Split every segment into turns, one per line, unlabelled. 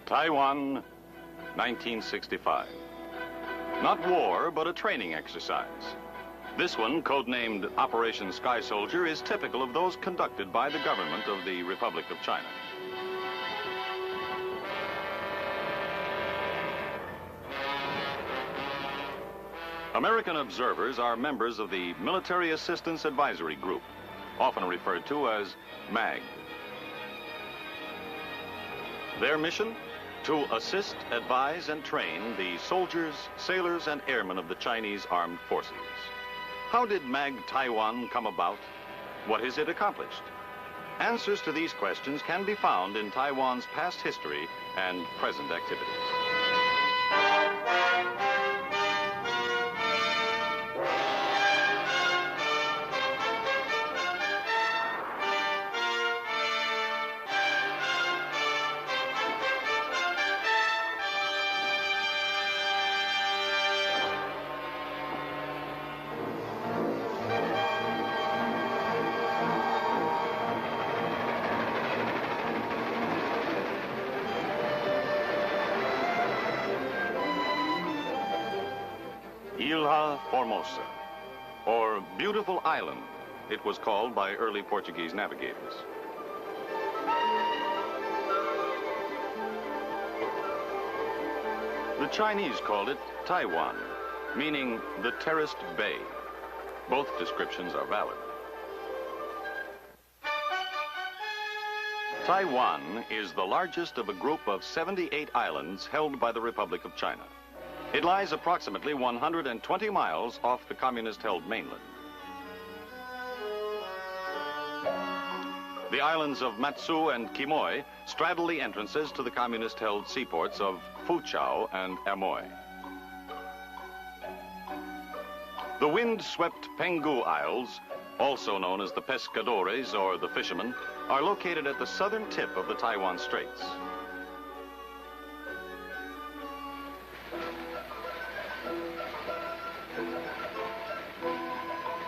Taiwan, 1965. Not war, but a training exercise. This one, codenamed Operation Sky Soldier, is typical of those conducted by the government of the Republic of China. American observers are members of the Military Assistance Advisory Group, often referred to as MAG. Their mission? To assist, advise, and train the soldiers, sailors, and airmen of the Chinese Armed Forces. How did MAG Taiwan come about? What has it accomplished? Answers to these questions can be found in Taiwan's past history and present activities. Ilha Formosa, or Beautiful Island, it was called by early Portuguese navigators. The Chinese called it Taiwan, meaning the terraced bay. Both descriptions are valid. Taiwan is the largest of a group of 78 islands held by the Republic of China. It lies approximately 120 miles off the communist-held mainland. The islands of Matsu and Quemoy straddle the entrances to the communist-held seaports of Foochow and Amoy. The wind-swept Penghu Isles, also known as the Pescadores or the Fishermen, are located at the southern tip of the Taiwan Straits.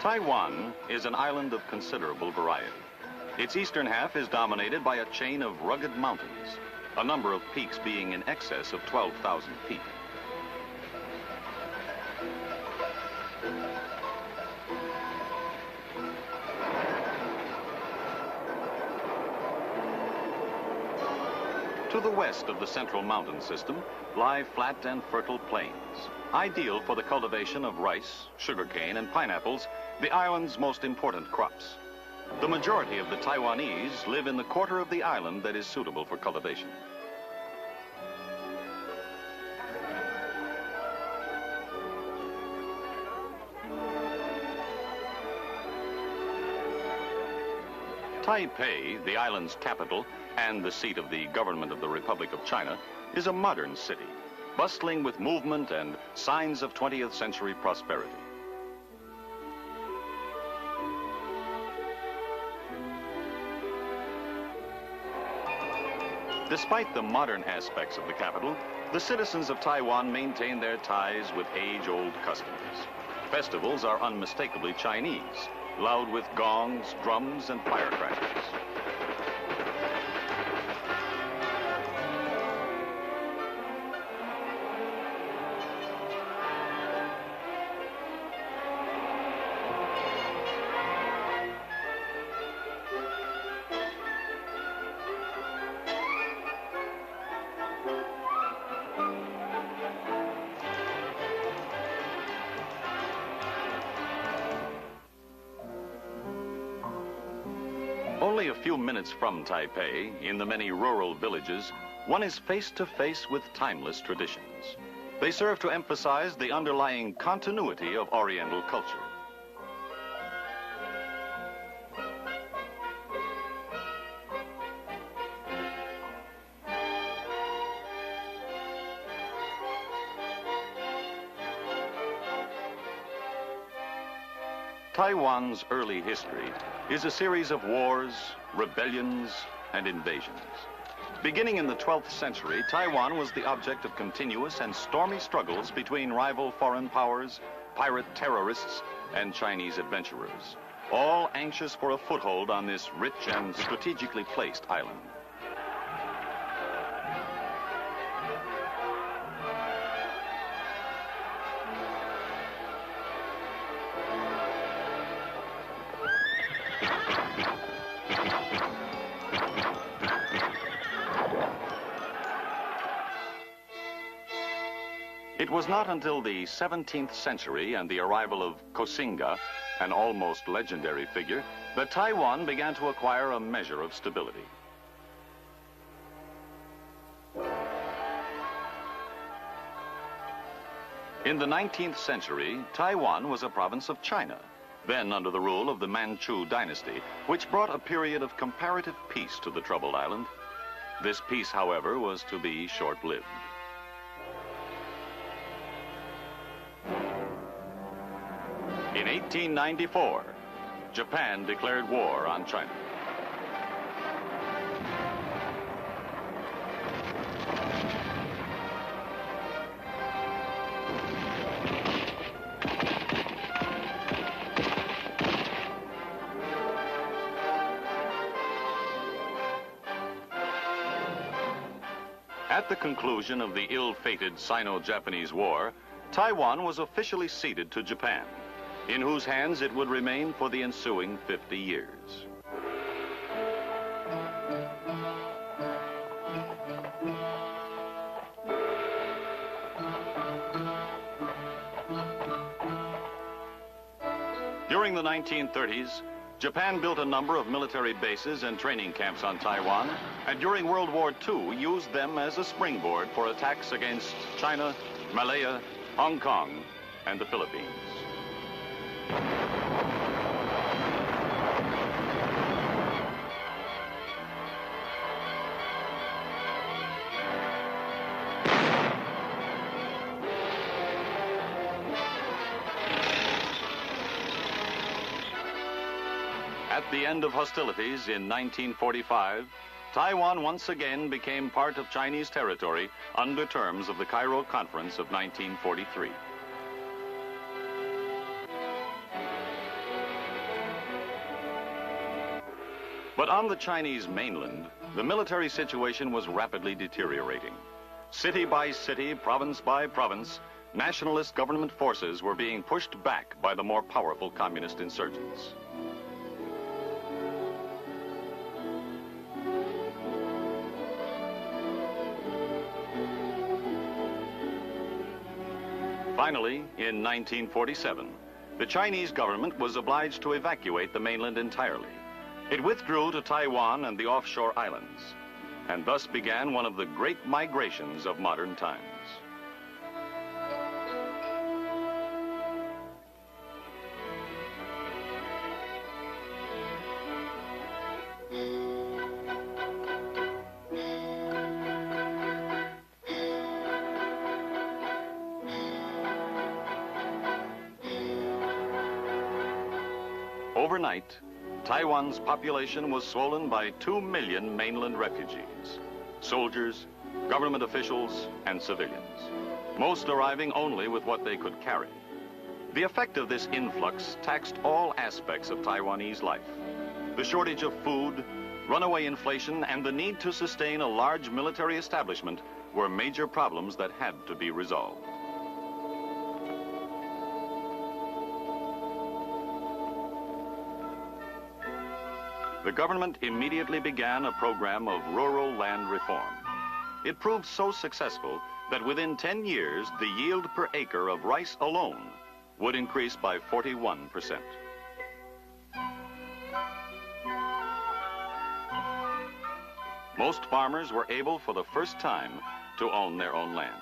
Taiwan is an island of considerable variety. Its eastern half is dominated by a chain of rugged mountains, a number of peaks being in excess of 12,000 feet. To the west of the central mountain system lie flat and fertile plains, ideal for the cultivation of rice, sugarcane, and pineapples, the island's most important crops. The majority of the Taiwanese live in the quarter of the island that is suitable for cultivation. Taipei, the island's capital and the seat of the government of the Republic of China, is a modern city, bustling with movement and signs of 20th century prosperity. Despite the modern aspects of the capital, the citizens of Taiwan maintain their ties with age-old customs. Festivals are unmistakably Chinese, loud with gongs, drums, and firecrackers. Only a few minutes from Taipei, in the many rural villages, one is face to face with timeless traditions. They serve to emphasize the underlying continuity of Oriental culture. Taiwan's early history is a series of wars, rebellions, and invasions. Beginning in the 12th century, Taiwan was the object of continuous and stormy struggles between rival foreign powers, pirate terrorists, and Chinese adventurers, all anxious for a foothold on this rich and strategically placed island. It was not until the 17th century and the arrival of Koxinga, an almost legendary figure, that Taiwan began to acquire a measure of stability. In the 19th century, Taiwan was a province of China, then under the rule of the Manchu dynasty, which brought a period of comparative peace to the troubled island. This peace, however, was to be short-lived. In 1894, Japan declared war on China. At the conclusion of the ill-fated Sino-Japanese War, Taiwan was officially ceded to Japan, in whose hands it would remain for the ensuing 50 years. During the 1930s, Japan built a number of military bases and training camps on Taiwan, and during World War II used them as a springboard for attacks against China, Malaya, Hong Kong, and the Philippines. At the end of hostilities in 1945, Taiwan once again became part of Chinese territory under terms of the Cairo Conference of 1943. But on the Chinese mainland, the military situation was rapidly deteriorating. City by city, province by province, nationalist government forces were being pushed back by the more powerful communist insurgents. Finally, in 1947, the Chinese government was obliged to evacuate the mainland entirely. It withdrew to Taiwan and the offshore islands, and thus began one of the great migrations of modern times. Overnight, Taiwan's population was swollen by 2 million mainland refugees, soldiers, government officials, and civilians, most arriving only with what they could carry. The effect of this influx taxed all aspects of Taiwanese life. The shortage of food, runaway inflation, and the need to sustain a large military establishment were major problems that had to be resolved. The government immediately began a program of rural land reform. It proved so successful that within 10 years, the yield per acre of rice alone would increase by 41%. Most farmers were able for the first time to own their own land.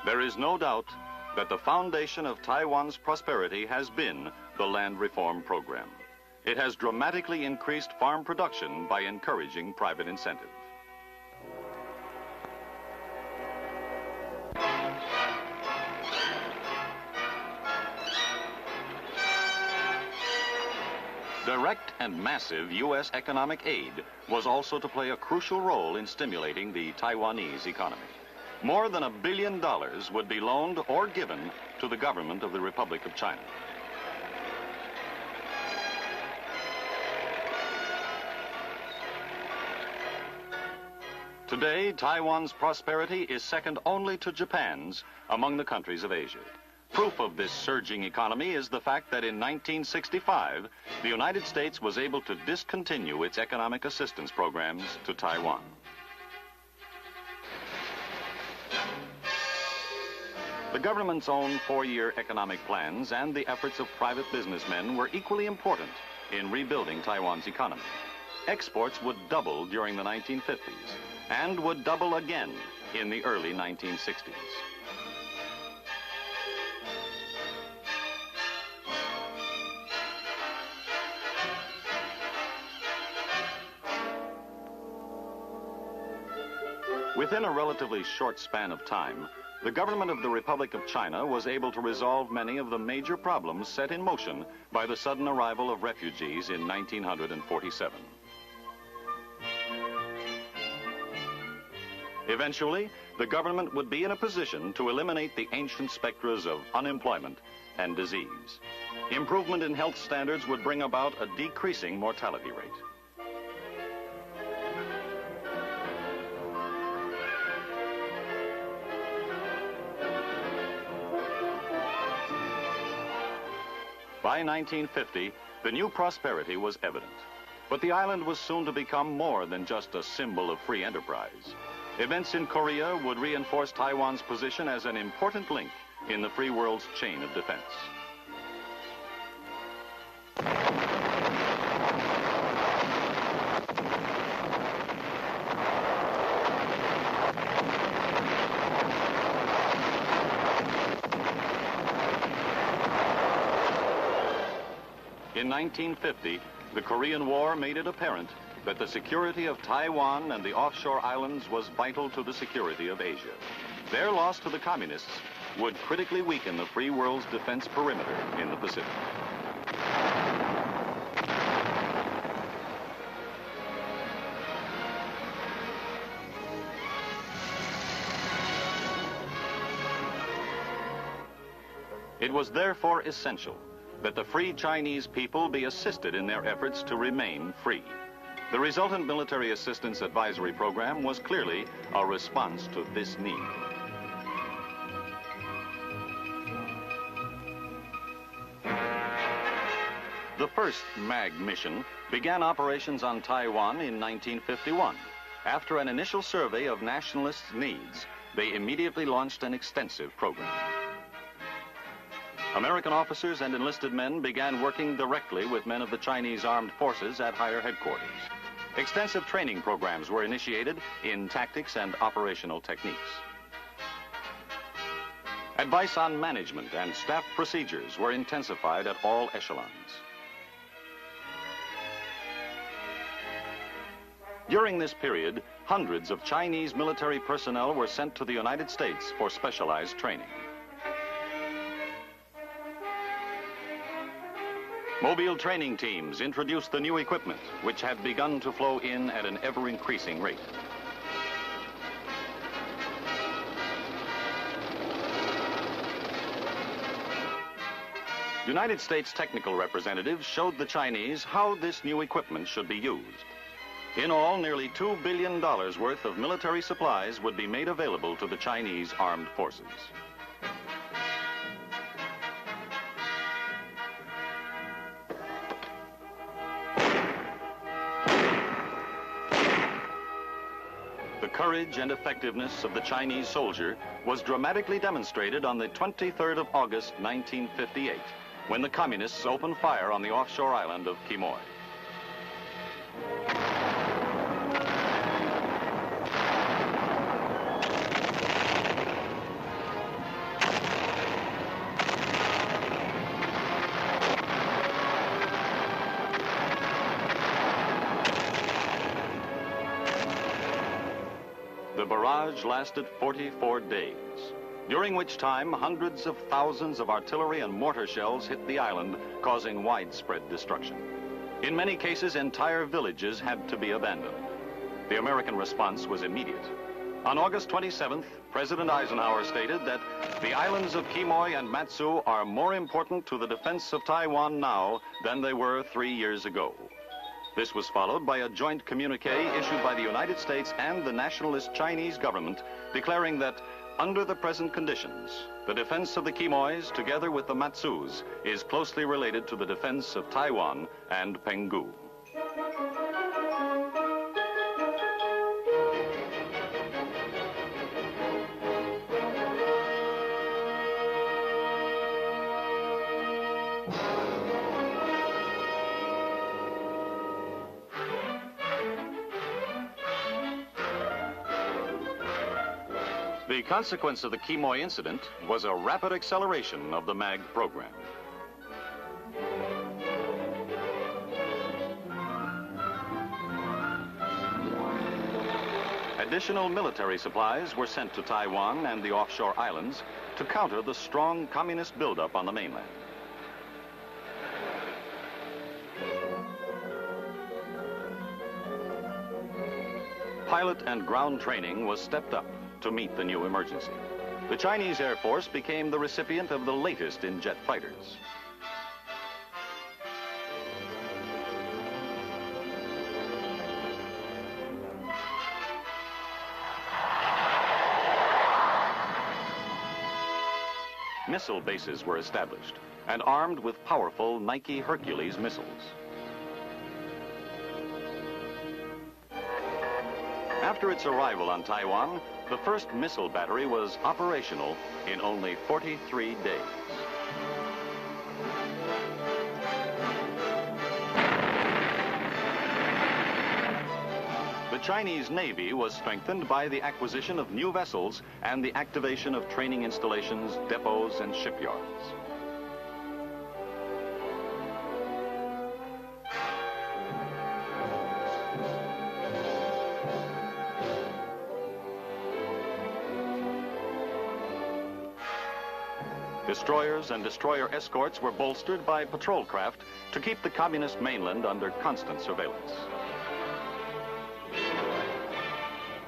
There is no doubt that the foundation of Taiwan's prosperity has been the land reform program. It has dramatically increased farm production by encouraging private incentive. Direct and massive U.S. economic aid was also to play a crucial role in stimulating the Taiwanese economy. More than $1 billion would be loaned or given to the government of the Republic of China. Today, Taiwan's prosperity is second only to Japan's among the countries of Asia. Proof of this surging economy is the fact that in 1965, the United States was able to discontinue its economic assistance programs to Taiwan. The government's own four-year economic plans and the efforts of private businessmen were equally important in rebuilding Taiwan's economy. Exports would double during the 1950s and would double again in the early 1960s. Within a relatively short span of time, the government of the Republic of China was able to resolve many of the major problems set in motion by the sudden arrival of refugees in 1947. Eventually, the government would be in a position to eliminate the ancient specters of unemployment and disease. Improvement in health standards would bring about a decreasing mortality rate. By 1950, the new prosperity was evident. But the island was soon to become more than just a symbol of free enterprise. Events in Korea would reinforce Taiwan's position as an important link in the free world's chain of defense. In 1950, the Korean War made it apparent that the security of Taiwan and the offshore islands was vital to the security of Asia. Their loss to the communists would critically weaken the free world's defense perimeter in the Pacific. It was therefore essential that the free Chinese people be assisted in their efforts to remain free. The resultant military assistance advisory program was clearly a response to this need. The first MAG mission began operations on Taiwan in 1951. After an initial survey of nationalists' needs, they immediately launched an extensive program. American officers and enlisted men began working directly with men of the Chinese armed forces at higher headquarters. Extensive training programs were initiated in tactics and operational techniques. Advice on management and staff procedures were intensified at all echelons. During this period, hundreds of Chinese military personnel were sent to the United States for specialized training. Mobile training teams introduced the new equipment, which had begun to flow in at an ever-increasing rate. United States technical representatives showed the Chinese how this new equipment should be used. In all, nearly $2 billion worth of military supplies would be made available to the Chinese armed forces. The courage and effectiveness of the Chinese soldier was dramatically demonstrated on the 23rd of August, 1958, when the communists opened fire on the offshore island of Quemoy. The barrage lasted 44 days, during which time hundreds of thousands of artillery and mortar shells hit the island, causing widespread destruction. In many cases, entire villages had to be abandoned. The American response was immediate. On August 27th, President Eisenhower stated that the islands of Quemoy and Matsu are more important to the defense of Taiwan now than they were 3 years ago. This was followed by a joint communique issued by the United States and the nationalist Chinese government declaring that under the present conditions, the defense of the Quemoys, together with the Matsus, is closely related to the defense of Taiwan and Penghu. The consequence of the Quemoy incident was a rapid acceleration of the MAG program. Additional military supplies were sent to Taiwan and the offshore islands to counter the strong communist buildup on the mainland. Pilot and ground training was stepped up to meet the new emergency. The Chinese Air Force became the recipient of the latest in jet fighters. Missile bases were established and armed with powerful Nike Hercules missiles. After its arrival on Taiwan, the first missile battery was operational in only 43 days. The Chinese Navy was strengthened by the acquisition of new vessels and the activation of training installations, depots, and shipyards. Destroyers and destroyer escorts were bolstered by patrol craft to keep the communist mainland under constant surveillance.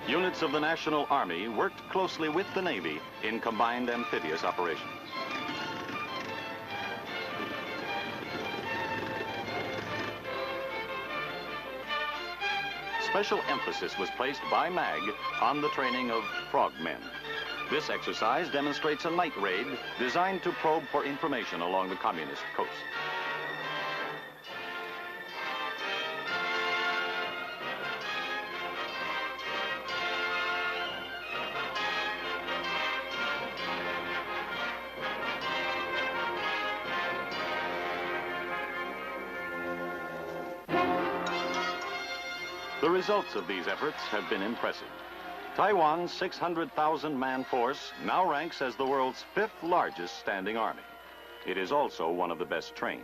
Units of the National Army worked closely with the Navy in combined amphibious operations. Special emphasis was placed by MAG on the training of frogmen. This exercise demonstrates a night raid designed to probe for information along the communist coast. The results of these efforts have been impressive. Taiwan's 600,000-man force now ranks as the world's 5th largest standing army. It is also one of the best trained.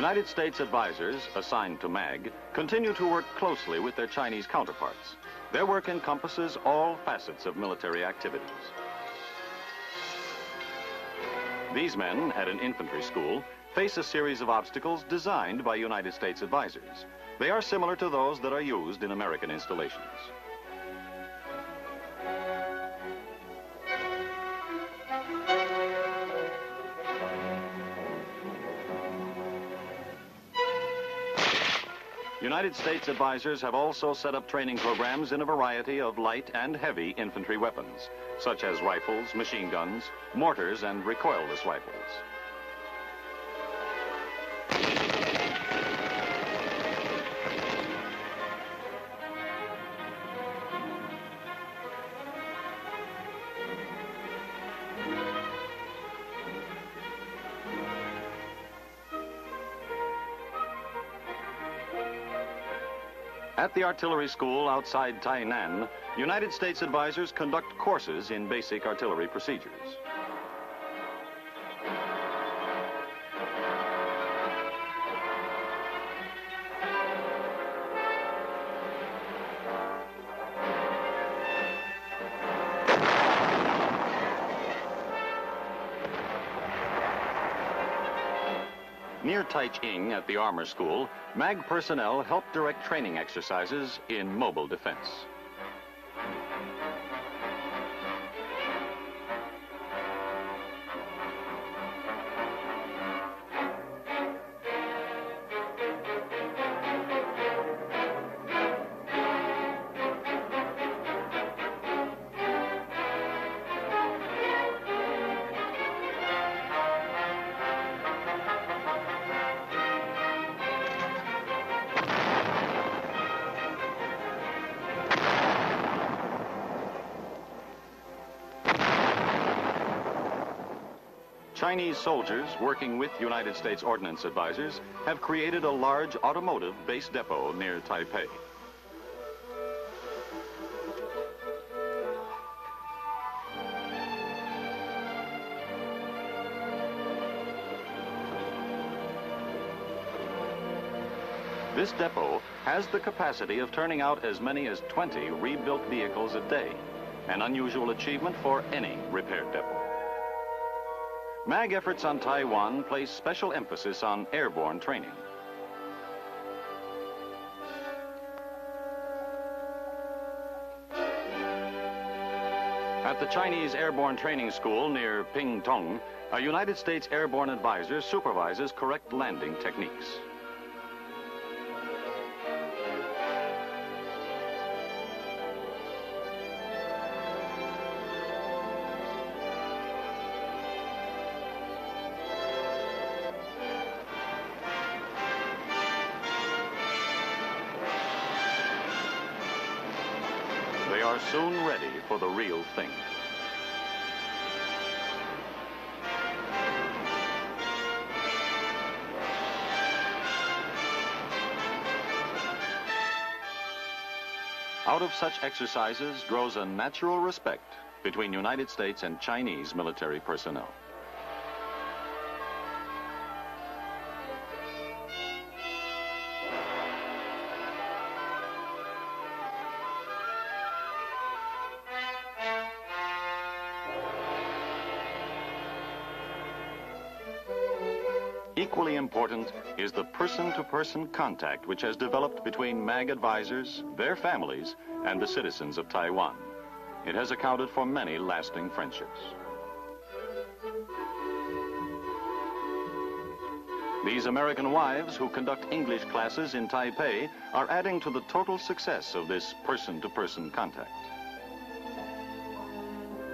United States advisors assigned to MAG continue to work closely with their Chinese counterparts. Their work encompasses all facets of military activities. These men at an infantry school face a series of obstacles designed by United States advisors. They are similar to those that are used in American installations. United States advisors have also set up training programs in a variety of light and heavy infantry weapons, such as rifles, machine guns, mortars, and recoilless rifles. At the artillery school outside Tainan, United States advisors conduct courses in basic artillery procedures. Near Tsai Ing at the Armor School, MAG personnel help direct training exercises in mobile defense. Chinese soldiers working with United States Ordnance Advisors have created a large automotive base depot near Taipei. This depot has the capacity of turning out as many as 20 rebuilt vehicles a day, an unusual achievement for any repair depot. MAG efforts on Taiwan place special emphasis on airborne training. At the Chinese Airborne Training School near Pingtung, a United States airborne advisor supervises correct landing techniques. They are soon ready for the real thing. Out of such exercises grows a natural respect between United States and Chinese military personnel. Equally important is the person-to-person contact which has developed between MAG advisors, their families, and the citizens of Taiwan. It has accounted for many lasting friendships. These American wives who conduct English classes in Taipei are adding to the total success of this person-to-person contact.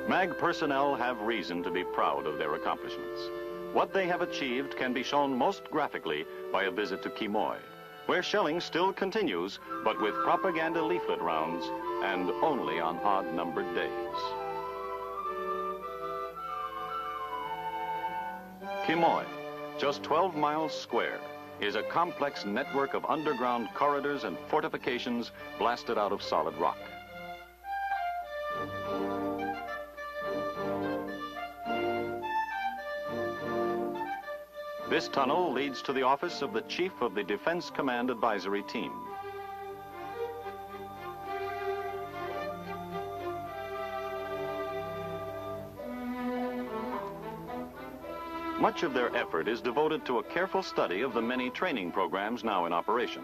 MAG personnel have reason to be proud of their accomplishments. What they have achieved can be shown most graphically by a visit to Quemoy, where shelling still continues, but with propaganda leaflet rounds and only on odd-numbered days. Quemoy, just 12 miles square, is a complex network of underground corridors and fortifications blasted out of solid rock. This tunnel leads to the office of the Chief of the Defense Command Advisory Team. Much of their effort is devoted to a careful study of the many training programs now in operation.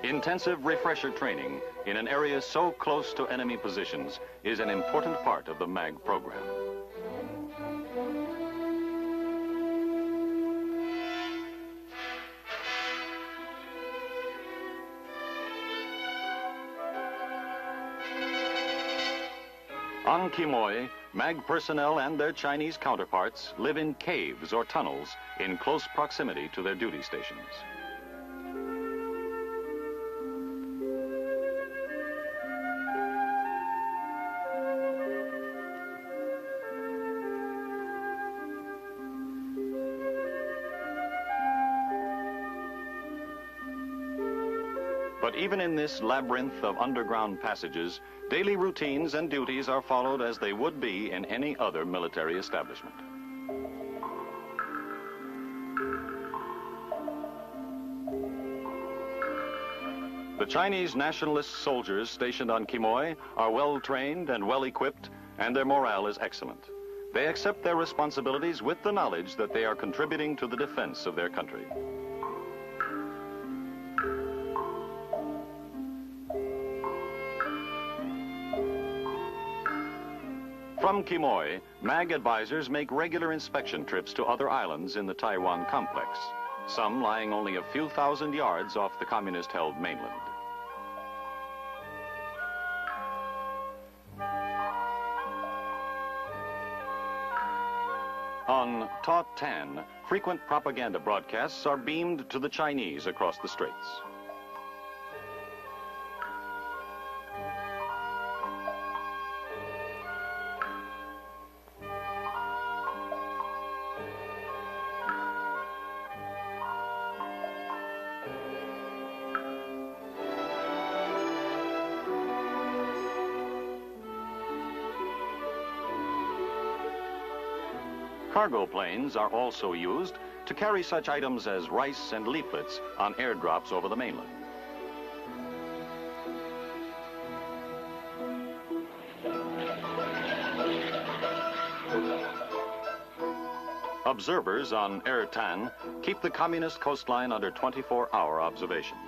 Intensive refresher training in an area so close to enemy positions is an important part of the MAG program. On Quemoy, MAG personnel and their Chinese counterparts live in caves or tunnels in close proximity to their duty stations. But even in this labyrinth of underground passages, daily routines and duties are followed as they would be in any other military establishment. The Chinese nationalist soldiers stationed on Quemoy are well trained and well equipped, and their morale is excellent. They accept their responsibilities with the knowledge that they are contributing to the defense of their country. From Quemoy, MAG advisors make regular inspection trips to other islands in the Taiwan complex, some lying only a few thousand yards off the communist-held mainland. On Ta Tan, frequent propaganda broadcasts are beamed to the Chinese across the straits. Cargo planes are also used to carry such items as rice and leaflets on airdrops over the mainland. Observers on Air Tan keep the communist coastline under 24-hour observation.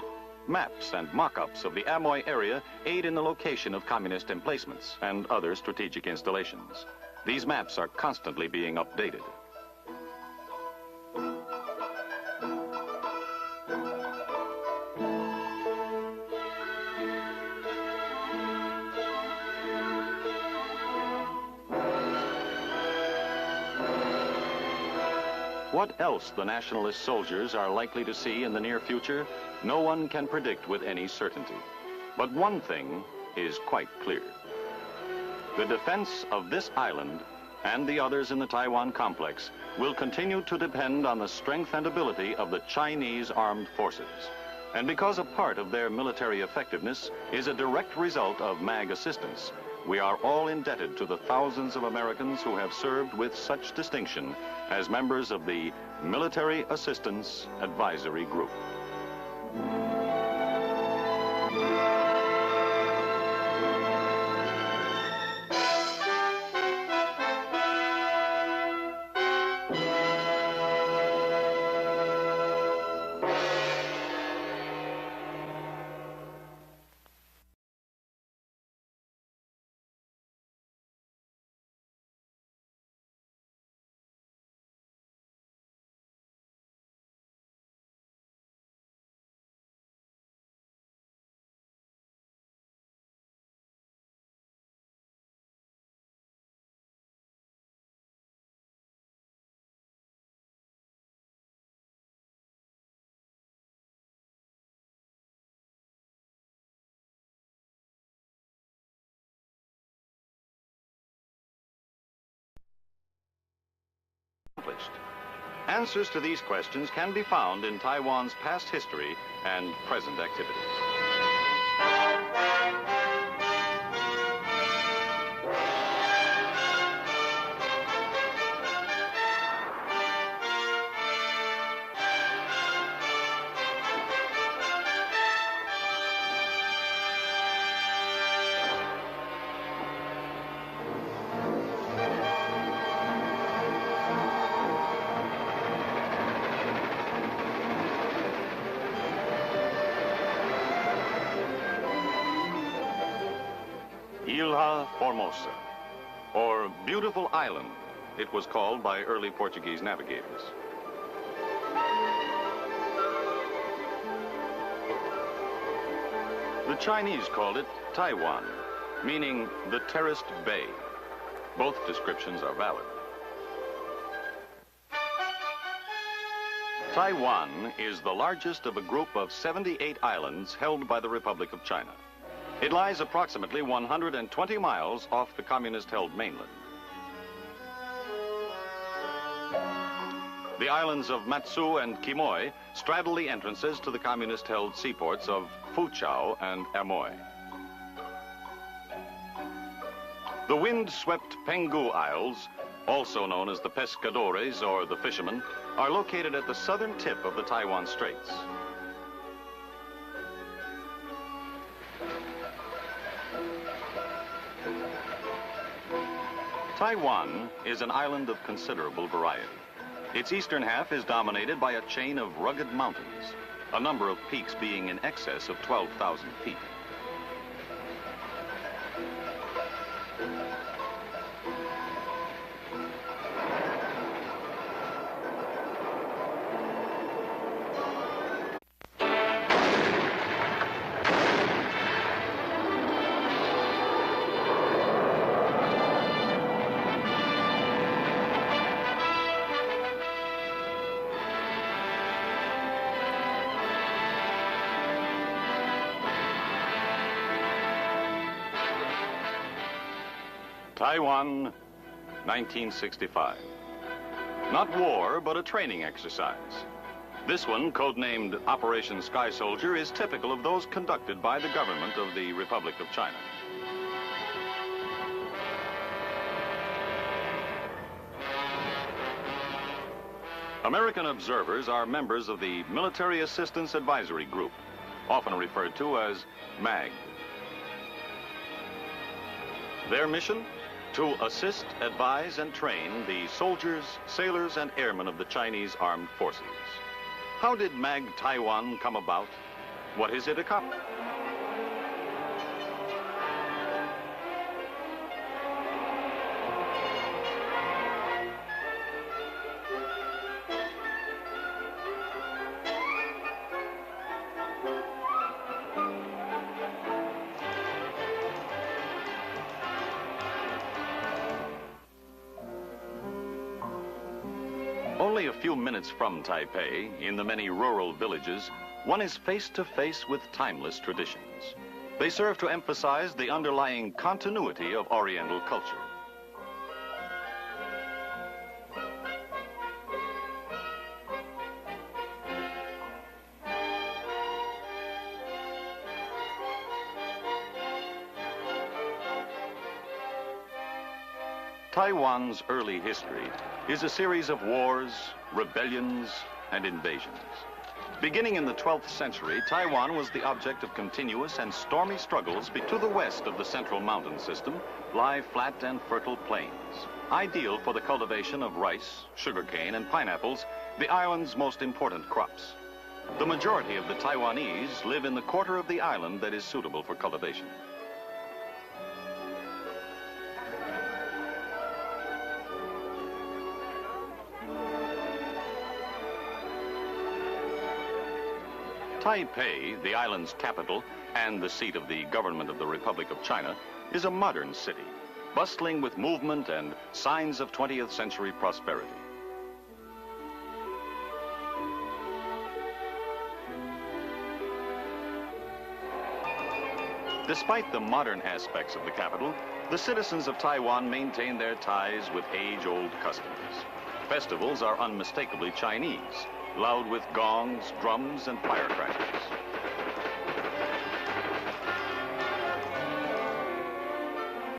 Maps and mock-ups of the Amoy area aid in the location of communist emplacements and other strategic installations. These maps are constantly being updated. What else the nationalist soldiers are likely to see in the near future, no one can predict with any certainty. But one thing is quite clear. The defense of this island and the others in the Taiwan complex will continue to depend on the strength and ability of the Chinese armed forces. And because a part of their military effectiveness is a direct result of MAG assistance, we are all indebted to the thousands of Americans who have served with such distinction as members of the Military Assistance Advisory Group. Answers to these questions can be found in Taiwan's past history and present activities. Ilha Formosa, or Beautiful Island, it was called by early Portuguese navigators. The Chinese called it Taiwan, meaning the terraced bay. Both descriptions are valid. Taiwan is the largest of a group of 78 islands held by the Republic of China. It lies approximately 120 miles off the communist-held mainland. The islands of Matsu and Quemoy straddle the entrances to the communist-held seaports of Foochow and Amoy. The wind-swept Penghu Isles, also known as the Pescadores or the Fishermen, are located at the southern tip of the Taiwan Straits. Taiwan is an island of considerable variety. Its eastern half is dominated by a chain of rugged mountains, a number of peaks being in excess of 12,000 feet. Taiwan, 1965. Not war, but a training exercise. This one, codenamed Operation Sky Soldier, is typical of those conducted by the government of the Republic of China. American observers are members of the Military Assistance Advisory Group, often referred to as MAG. Their mission? To assist, advise, and train the soldiers, sailors, and airmen of the Chinese armed forces. How did MAG Taiwan come about? What is it accomplished? Only a few minutes from Taipei, in the many rural villages, one is face to face with timeless traditions. They serve to emphasize the underlying continuity of Oriental culture. Taiwan's early history is a series of wars, rebellions, and invasions. Beginning in the 12th century, Taiwan was the object of continuous and stormy struggles. To the west of the central mountain system lie flat and fertile plains, ideal for the cultivation of rice, sugarcane, and pineapples, the island's most important crops. The majority of the Taiwanese live in the quarter of the island that is suitable for cultivation. Taipei, the island's capital and the seat of the government of the Republic of China, is a modern city, bustling with movement and signs of 20th century prosperity. Despite the modern aspects of the capital, the citizens of Taiwan maintain their ties with age-old customs. Festivals are unmistakably Chinese, loud with gongs, drums, and firecrackers.